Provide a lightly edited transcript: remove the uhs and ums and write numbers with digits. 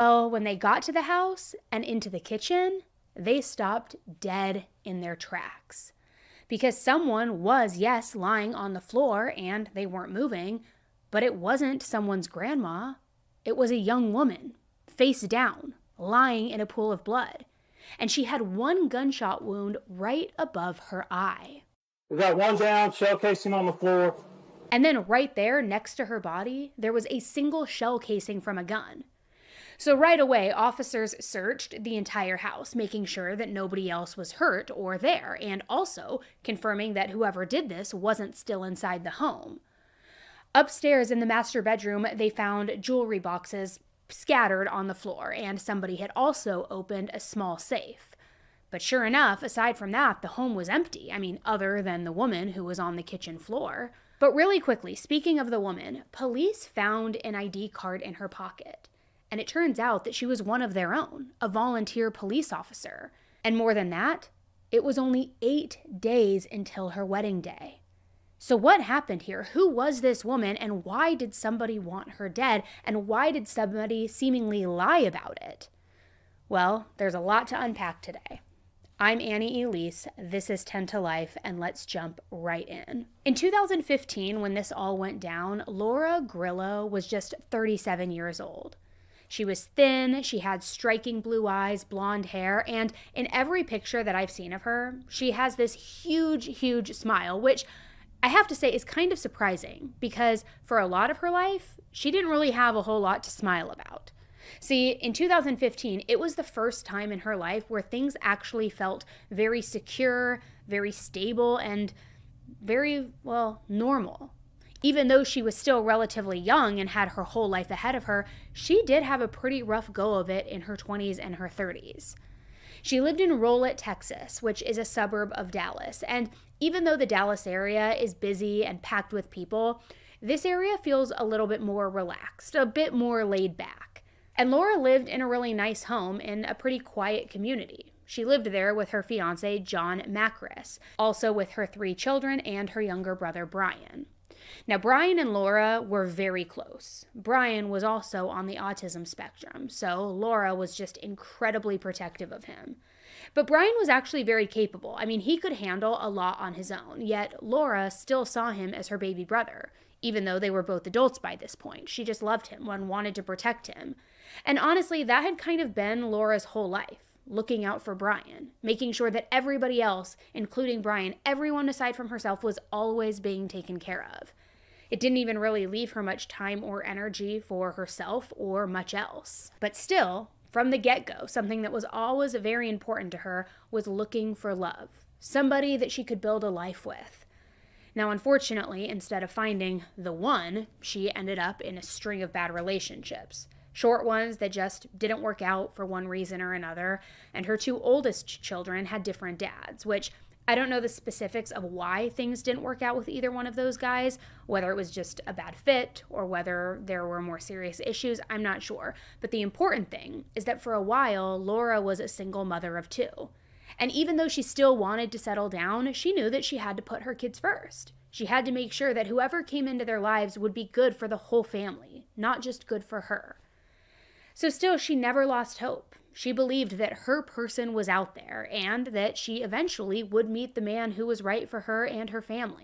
Well, when they got to the house and into the kitchen, they stopped dead in their tracks. Because someone was, yes, lying on the floor and they weren't moving, but it wasn't someone's grandma. It was a young woman, face down, lying in a pool of blood. And she had one gunshot wound right above her eye. We got one down, shell casing on the floor. And then right there next to her body, there was a single shell casing from a gun. So right away, officers searched the entire house, making sure that nobody else was hurt or there, and also confirming that whoever did this wasn't still inside the home. Upstairs in the master bedroom, they found jewelry boxes scattered on the floor, and somebody had also opened a small safe. But sure enough, aside from that, the home was empty. I mean, other than the woman who was on the kitchen floor. But really quickly, speaking of the woman, police found an ID card in her pocket. And it turns out that she was one of their own, a volunteer police officer. And more than that, it was only 8 days until her wedding day. So what happened here? Who was this woman, and why did somebody want her dead? And why did somebody seemingly lie about it? Well, there's a lot to unpack today. I'm Annie Elise, this is 10 to Life, and let's jump right in. In 2015, when this all went down, Laura Grillo was just 37 years old. She was thin, she had striking blue eyes, blonde hair, and in every picture that I've seen of her, she has this huge smile, which I have to say is kind of surprising because for a lot of her life, she didn't really have a whole lot to smile about. See, in 2015, it was the first time in her life where things actually felt very secure, very stable, and very, well, normal. Even though she was still relatively young and had her whole life ahead of her, she did have a pretty rough go of it in her 20s and her 30s. She lived in Rolette, Texas, which is a suburb of Dallas, and even though the Dallas area is busy and packed with people, this area feels a little bit more relaxed, a bit more laid back. And Laura lived in a really nice home in a pretty quiet community. She lived there with her fiance, John Macris, also with her 3 children and her younger brother, Brian. Now, Brian and Laura were very close. Brian was also on the autism spectrum, so Laura was just incredibly protective of him. But Brian was actually very capable. I mean, he could handle a lot on his own, yet Laura still saw him as her baby brother, even though they were both adults by this point. She just loved him and wanted to protect him. And honestly, that had kind of been Laura's whole life. Looking out for Brian, making sure that everybody else, including Brian, everyone aside from herself, was always being taken care of. It didn't even really leave her much time or energy for herself or much else. But still, from the get-go, something that was always very important to her was looking for love, somebody that she could build a life with. Now, unfortunately, instead of finding the one, she ended up in a string of bad relationships. Short ones that just didn't work out for one reason or another, and her 2 oldest children had different dads, which I don't know the specifics of why things didn't work out with either one of those guys, whether it was just a bad fit or whether there were more serious issues, I'm not sure. But the important thing is that for a while, Laura was a single mother of 2. And even though she still wanted to settle down, she knew that she had to put her kids first. She had to make sure that whoever came into their lives would be good for the whole family, not just good for her. So still, she never lost hope. She believed that her person was out there and that she eventually would meet the man who was right for her and her family.